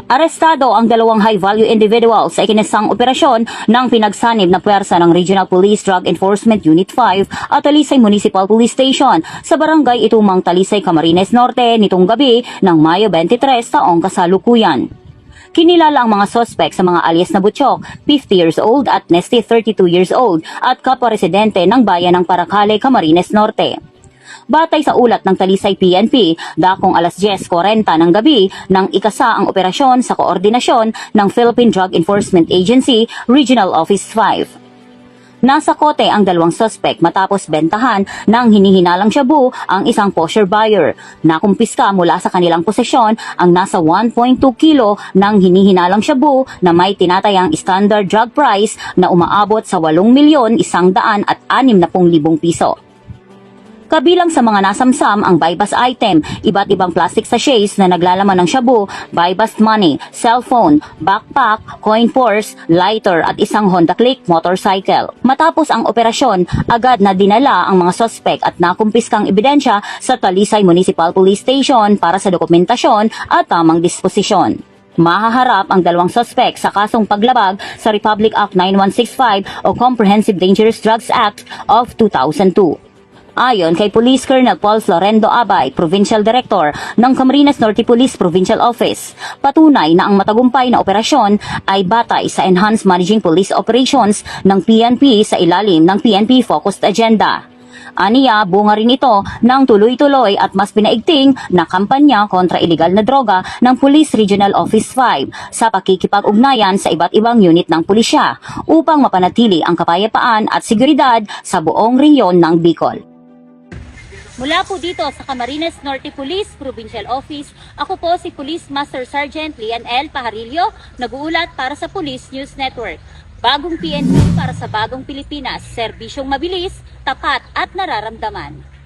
Arestado ang dalawang high-value individuals sa ikinasang operasyon ng pinagsanib na puwersa ng Regional Police Drug Enforcement Unit 5 at Talisay Municipal Police Station sa barangay Itumang, Talisay, Camarines Norte nitong gabi ng Mayo 23 taong kasalukuyan. Kinilala ang mga sospek sa mga alias na Butchok, 50 years old at Nesty, 32 years old at kapwa-residente ng bayan ng Paracale, Camarines Norte. Batay sa ulat ng Talisay PNP, dakong alas 10:40 ng gabi nang ikasa ang operasyon sa koordinasyon ng Philippine Drug Enforcement Agency Regional Office 5. Nasa kote ang dalawang suspect matapos bentahan ng hinihinalang shabu ang isang kosher buyer. Nakumpiska mula sa kanilang posesyon ang nasa 1.2 kilo ng hinihinalang shabu na may tinatayang standard drug price na umaabot sa 8,160,000 piso. Kabilang sa mga nasamsam ang buy-bust item, iba't ibang plastic sachets na naglalaman ng shabu, buy-bust money, cellphone, backpack, coin purse, lighter at isang Honda Click motorcycle. Matapos ang operasyon, agad na dinala ang mga suspect at nakumpiskang ebidensya sa Talisay Municipal Police Station para sa dokumentasyon at tamang disposisyon. Mahaharap ang dalawang suspect sa kasong paglabag sa Republic Act 9165 o Comprehensive Dangerous Drugs Act of 2002. Ayon kay Police Colonel Paul Florendo Abay, Provincial Director ng Camarines Norte Police Provincial Office, patunay na ang matagumpay na operasyon ay batay sa Enhanced Managing Police Operations ng PNP sa ilalim ng PNP Focused Agenda. Aniya, bunga rin ito ng tuloy-tuloy at mas pinaigting na kampanya kontra iligal na droga ng Police Regional Office 5 sa pakikipag-ugnayan sa iba't ibang unit ng pulisya upang mapanatili ang kapayapaan at seguridad sa buong rehiyon ng Bicol. Mula po dito sa Camarines Norte Police Provincial Office, ako po si Police Master Sergeant Lian L. Pajarillo, nag-uulat para sa Police News Network. Bagong PNP para sa bagong Pilipinas, serbisyong mabilis, tapat at nararamdaman.